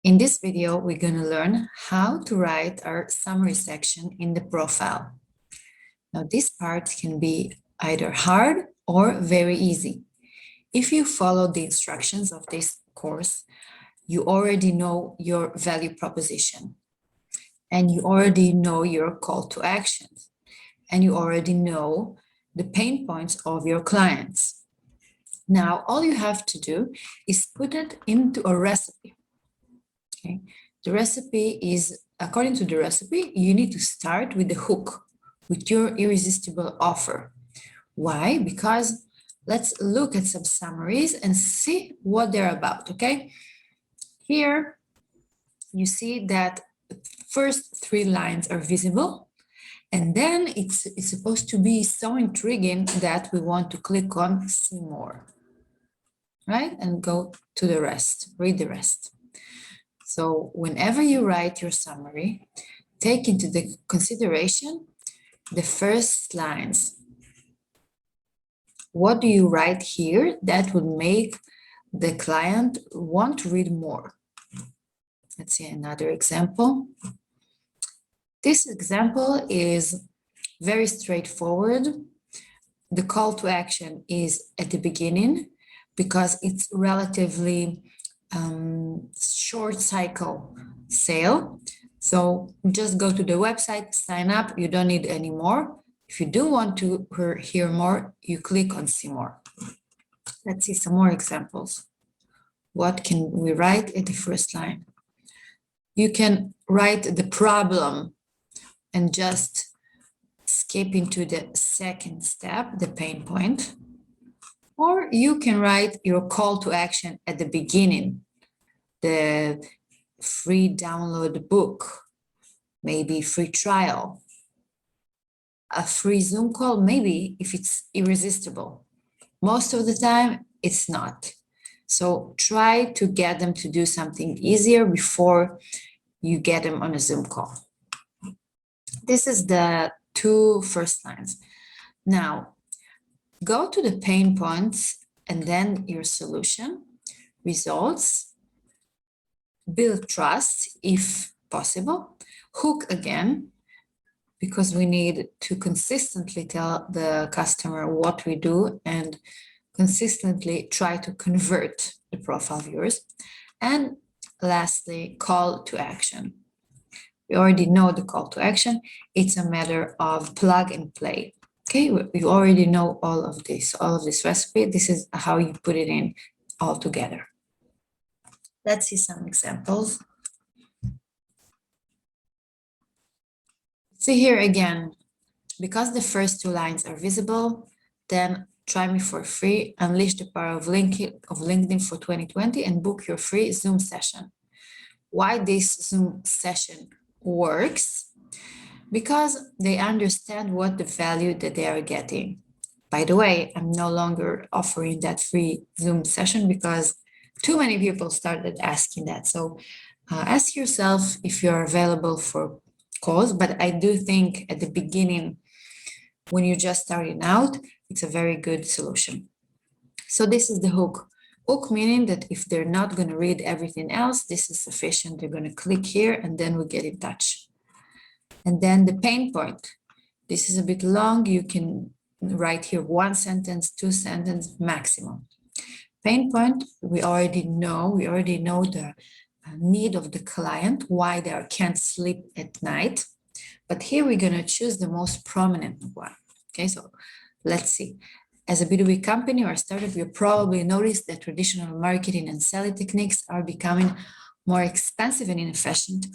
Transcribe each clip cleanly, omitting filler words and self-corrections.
In this video, we're going to learn how to write our summary section in the profile. Now, this part can be either hard or very easy. If you follow the instructions of this course, you already know your value proposition, and you already know your call to action, and you already know the pain points of your clients. Now, all you have to do is put it into a recipe. Okay. The recipe is, according to the recipe, you need to start with the hook, with your irresistible offer. Why? Because let's look at some summaries and see what they're about, okay? Here, you see that the first 3 lines are visible, and then it's supposed to be so intriguing that we want to click on see more, right? And go to the rest, read the rest. So whenever you write your summary, take into the consideration the first lines. What do you write here that would make the client want to read more? Let's see another example. This example is very straightforward. The call to action is at the beginning because it's relatively short cycle sale. So just go to the website, sign up, you don't need any more. If you do want to hear more, you click on see more. Let's see some more examples. What can we write in the first line? You can write the problem and just skip into the second step, the pain point. Or you can write your call to action at the beginning, the free download book, maybe free trial, a free Zoom call, maybe if it's irresistible. Most of the time, it's not. So try to get them to do something easier before you get them on a Zoom call. This is the 2 first lines. Now, go to the pain points and then your solution, results, build trust if possible, hook again, because we need to consistently tell the customer what we do and consistently try to convert the profile viewers. And lastly, call to action. We already know the call to action. It's a matter of plug and play. Okay, you already know all of this recipe. This is how you put it in all together. Let's see some examples. See here again, because the first 2 lines are visible, then try me for free, unleash the power of LinkedIn for 2020 and book your free Zoom session. Why this Zoom session works? Because they understand what the value that they are getting. By the way, I'm no longer offering that free Zoom session because too many people started asking that. So ask yourself if you're available for calls, but I do think at the beginning, when you're just starting out, it's a very good solution. So this is the hook. Hook meaning that if they're not going to read everything else, this is sufficient. They're going to click here and then we get in touch. And then the pain point. This is a bit long. You can write here 1 sentence, 2 sentences maximum. Pain point, we already know the need of the client, why they can't sleep at night. But here we're going to choose the most prominent one. Okay, so let's see. As a B2B company or startup, you probably noticed that traditional marketing and selling techniques are becoming more expensive and inefficient.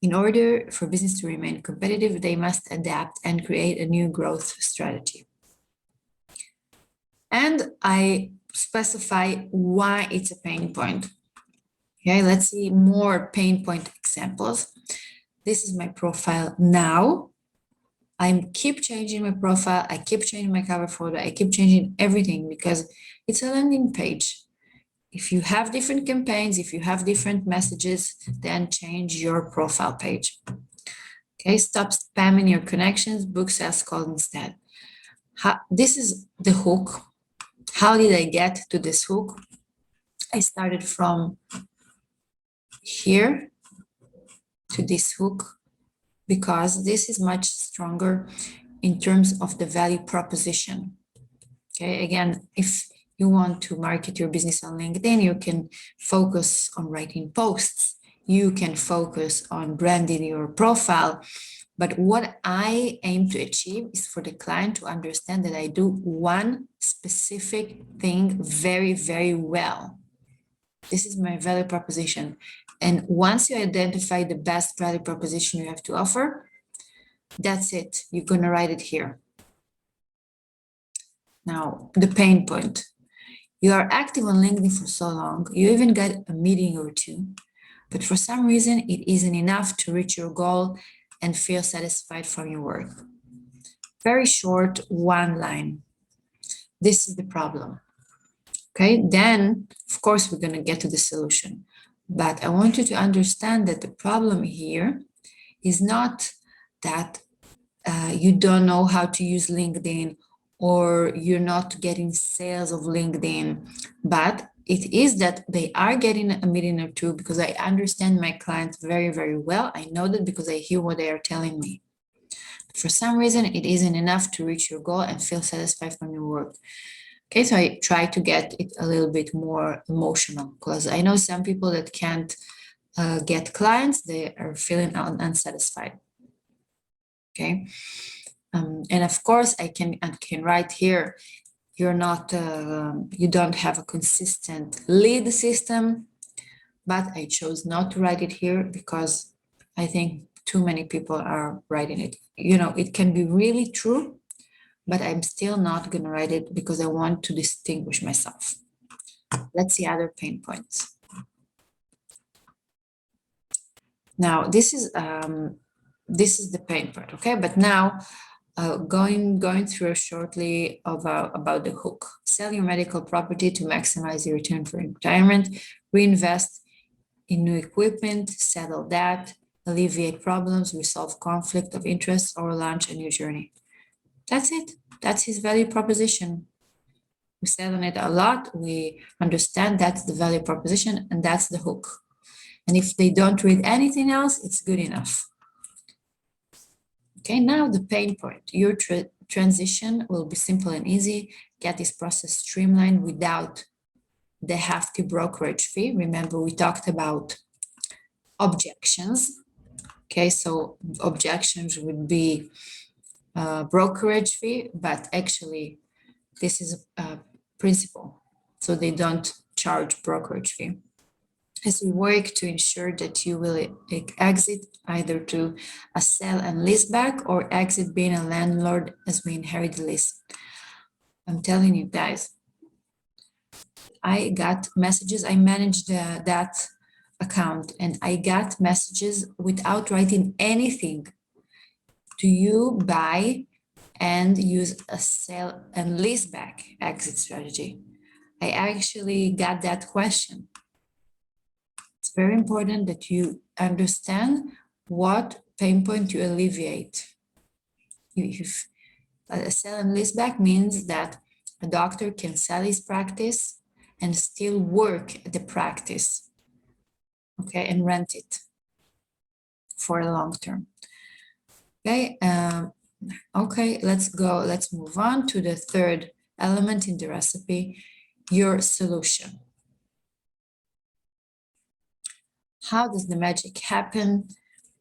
In order for business to remain competitive, they must adapt and create a new growth strategy. And I specify why it's a pain point. Okay, let's see more pain point examples. This is my profile now. I keep changing my profile. I keep changing my cover photo. I keep changing everything because it's a landing page. If you have different campaigns, if you have different messages, then change your profile page. Okay, stop spamming your connections, book sales calls instead. This is the hook. How did I get to this hook? I started from here to this hook because this is much stronger in terms of the value proposition. Okay, again, if you want to market your business on LinkedIn, you can focus on writing posts. You can focus on branding your profile. But what I aim to achieve is for the client to understand that I do one specific thing very, very well. This is my value proposition. And once you identify the best value proposition you have to offer, that's it. You're going to write it here. Now, the pain point. You are active on LinkedIn for so long, you even got a meeting or two, but for some reason, it isn't enough to reach your goal and feel satisfied from your work. Very short, one line. This is the problem. Okay, then, of course, we're going to get to the solution. But I want you to understand that the problem here is not that you don't know how to use LinkedIn or you're not getting sales of LinkedIn, but it is that they are getting a meeting or two because I understand my clients very, very well. I know that because I hear what they are telling me. For some reason, it isn't enough to reach your goal and feel satisfied from your work. Okay, so I try to get it a little bit more emotional because I know some people that can't get clients, they are feeling unsatisfied. Okay. And of course, I can write here, you're not, you don't have a consistent lead system, but I chose not to write it here because I think too many people are writing it. You know, it can be really true, but I'm still not going to write it because I want to distinguish myself. Let's see other pain points. Now, this is the pain point, okay? But now, going through shortly about the hook. Sell your medical property to maximize your return for retirement, reinvest in new equipment, settle debt, alleviate problems, resolve conflict of interest, or launch a new journey. That's it. That's his value proposition. We said on it a lot. We understand that's the value proposition and that's the hook. And if they don't read anything else, it's good enough. Okay, now the pain point. Your transition will be simple and easy. Get this process streamlined without the hefty brokerage fee. Remember, we talked about objections. Okay, so objections would be brokerage fee, but actually this is a principle. So they don't charge brokerage fee. As we work to ensure that you will exit either to a sell and lease back or exit being a landlord as we inherit the lease. I'm telling you guys, I got messages, I managed that account and I got messages without writing anything. Do you buy and use a sell and lease back exit strategy? I actually got that question. It's very important that you understand what pain point you alleviate. If a sell and lease back means that a doctor can sell his practice and still work at the practice, okay, and rent it for a long term. Okay, okay, let's move on to the third element in the recipe, your solution. How does the magic happen?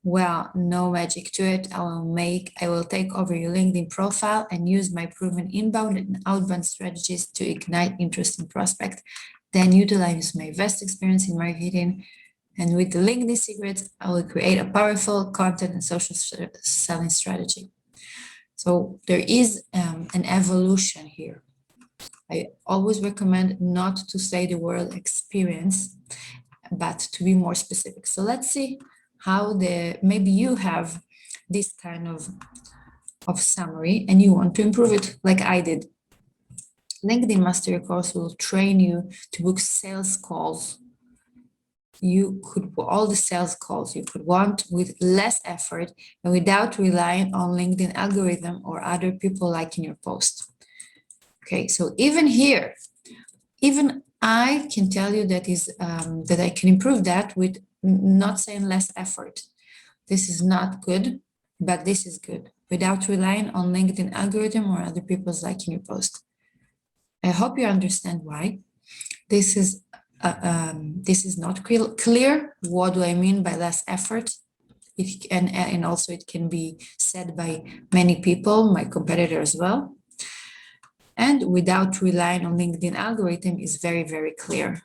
Well, no magic to it. I will take over your LinkedIn profile and use my proven inbound and outbound strategies to ignite interest in prospect. Then utilize my vast experience in marketing. And with the LinkedIn secrets, I will create a powerful content and social selling strategy. So there is an evolution here. I always recommend not to say the word experience, but to be more specific. So let's see how maybe you have this kind of summary and you want to improve it like I did. LinkedIn Mastery course will train you to book sales calls. You could all the sales calls you could want with less effort and without relying on LinkedIn algorithm or other people liking your post. Okay, so even here, even I can tell you that I can improve that with not saying less effort. This is not good, but this is good, without relying on LinkedIn algorithm or other people's liking your post. I hope you understand why. This is not clear. What do I mean by less effort? And also it can be said by many people, my competitor as well. And without relying on LinkedIn algorithm is very, very clear.